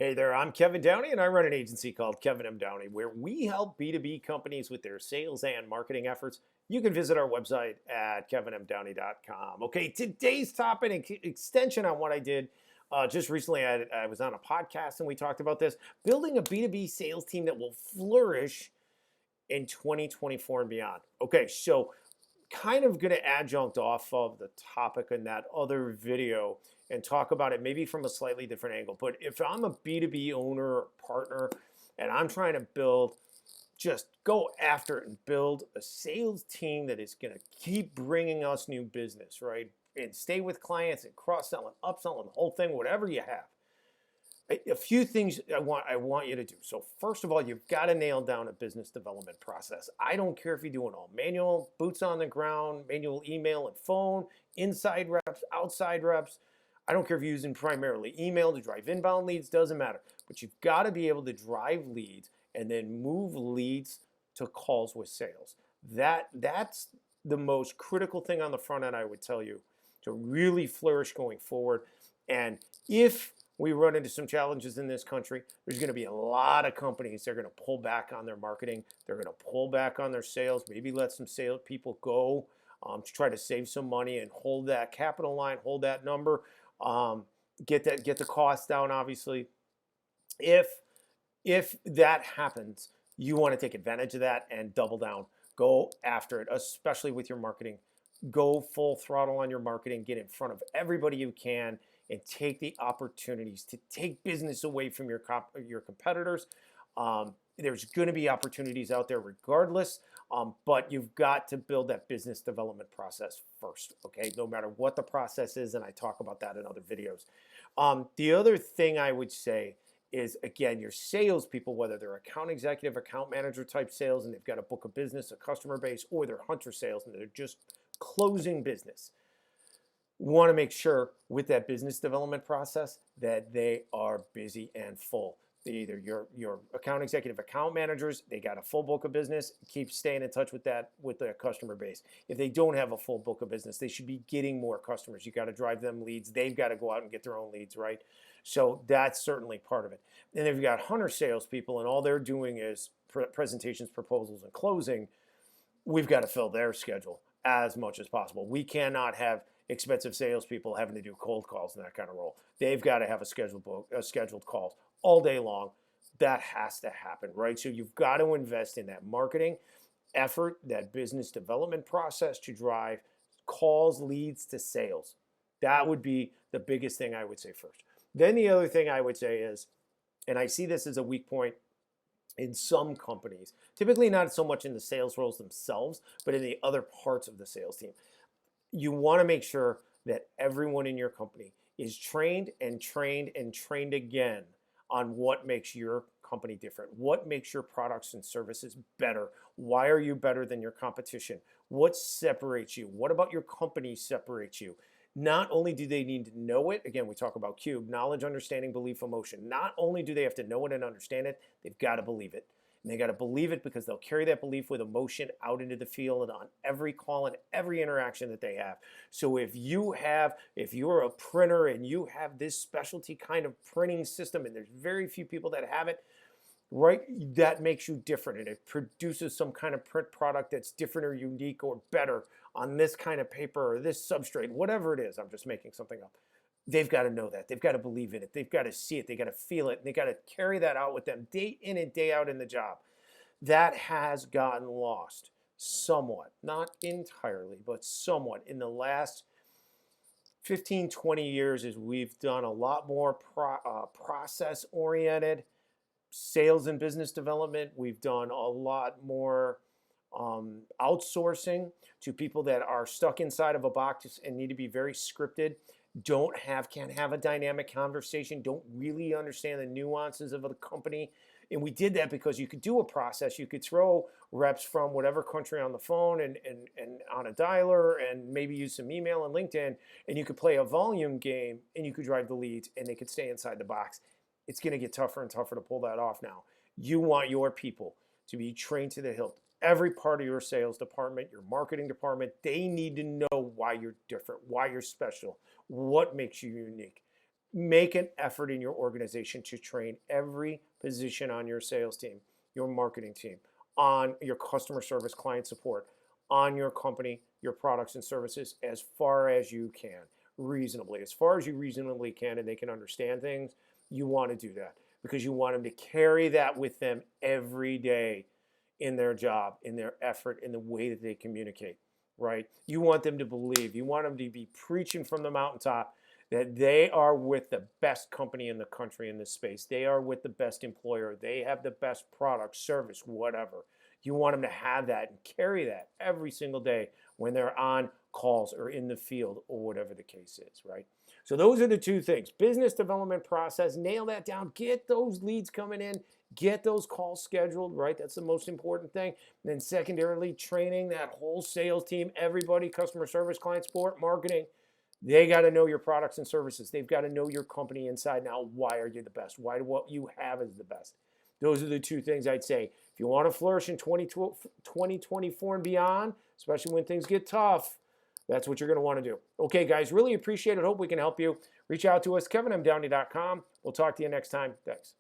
Hey there, I'm Kevin Downey, and I run an agency called Kevin M. Downey, where we help B2B companies with their sales and marketing efforts. You can visit our website at kevinmdowney.com. Okay, today's topic, extension on what I did just recently. I was on a podcast and we talked about this building a B2B sales team that will flourish in 2024 and beyond. Okay, so kind of going to adjunct off of the topic in that other video and talk about it maybe from a slightly different angle. But if I'm a B2B owner or partner and I'm trying to just go after it and build a sales team that is going to keep bringing us new business, right? And stay with clients and cross-selling, upselling, the whole thing, whatever you have. A few things I want you to do. So first of all, you've got to nail down a business development process. I don't care if you're doing all manual, boots on the ground, manual email and phone, inside reps, outside reps. I don't care if you're using primarily email to drive inbound leads, doesn't matter. But you've got to be able to drive leads and then move leads to calls with sales. That's the most critical thing on the front end, I would tell you, to really flourish going forward. And if we run into some challenges in this country, there's going to be a lot of companies that are going to pull back on their marketing. They're going to pull back on their sales, maybe let some sales people go to try to save some money and hold that capital line, hold that number, get the costs down. Obviously, if that happens, you want to take advantage of that and double down, go after it, especially with your marketing. Go full throttle on your marketing, get in front of everybody you can, and take the opportunities to take business away from your competitors. There's going to be opportunities out there regardless, but you've got to build that business development process first, okay? No matter what the process is, and I talk about that in other videos. The other thing I would say is, again, your salespeople, whether they're account executive, account manager type sales, and they've got a book of business, a customer base, or they're hunter sales, and they're just closing business. Want to make sure with that business development process that they are busy and full. Either your account executive, account managers, they got a full book of business, keep staying in touch with their customer base. If they don't have a full book of business, they should be getting more customers. You got to drive them leads. They've got to go out and get their own leads, right? So that's certainly part of it. And if you've got hunter salespeople and all they're doing is presentations, proposals, and closing, we've got to fill their schedule as much as possible. We cannot have expensive salespeople having to do cold calls and that kind of role. They've got to have a scheduled calls all day long. That has to happen, right? So you've got to invest in that marketing effort, that business development process to drive calls, leads to sales. That would be the biggest thing I would say first. Then the other thing I would say is, and I see this as a weak point in some companies, typically not so much in the sales roles themselves, but in the other parts of the sales team. You want to make sure that everyone in your company is trained and trained and trained again on what makes your company different, what makes your products and services better, why are you better than your competition, what separates you, what about your company separates you. Not only do they need to know it, again, we talk about CUBE, knowledge, understanding, belief, emotion. Not only do they have to know it and understand it, they've got to believe it. And they got to believe it because they'll carry that belief with emotion out into the field and on every call and every interaction that they have. So if you're a printer and you have this specialty kind of printing system, and there's very few people that have it, right, that makes you different, and it produces some kind of print product that's different or unique or better on this kind of paper or this substrate, whatever it is. I'm just making something up. They've got to know that. They've got to believe in it. They've got to see it. They've got to feel it. And they've got to carry that out with them day in and day out in the job. That has gotten lost somewhat, not entirely, but somewhat in the last 15, 20 years as we've done a lot more process-oriented sales and business development. We've done a lot more outsourcing to people that are stuck inside of a box and need to be very scripted. Can't have a dynamic conversation, don't really understand the nuances of the company. And we did that because you could do a process. You could throw reps from whatever country on the phone and on a dialer and maybe use some email and LinkedIn, and you could play a volume game and you could drive the leads and they could stay inside the box. It's going to get tougher and tougher to pull that off now. You want your people to be trained to the hilt. Every part of your sales department, your marketing department, they need to know why you're different, why you're special, what makes you unique. Make an effort in your organization to train every position on your sales team, your marketing team, on your customer service, client support, on your company, your products and services as far as you can, reasonably, as far as you reasonably can, and they can understand things. You want to do that because you want them to carry that with them every day in their job, in their effort, in the way that they communicate, right? You want them to believe, you want them to be preaching from the mountaintop that they are with the best company in the country in this space. They are with the best employer. They have the best product, service, whatever. You want them to have that and carry that every single day when they're on calls or in the field or whatever the case is, right? So those are the two things. Business development process, nail that down. Get those leads coming in. Get those calls scheduled, right? That's the most important thing. And then secondarily, training that whole sales team, everybody, customer service, client support, marketing. They got to know your products and services. They've got to know your company inside and out. Why are you the best? Why do what you have is the best? Those are the two things I'd say. If you want to flourish in 2024 and beyond, especially when things get tough, that's what you're going to want to do. Okay, guys, really appreciate it. Hope we can help you. Reach out to us, kevinmdowney.com. We'll talk to you next time. Thanks.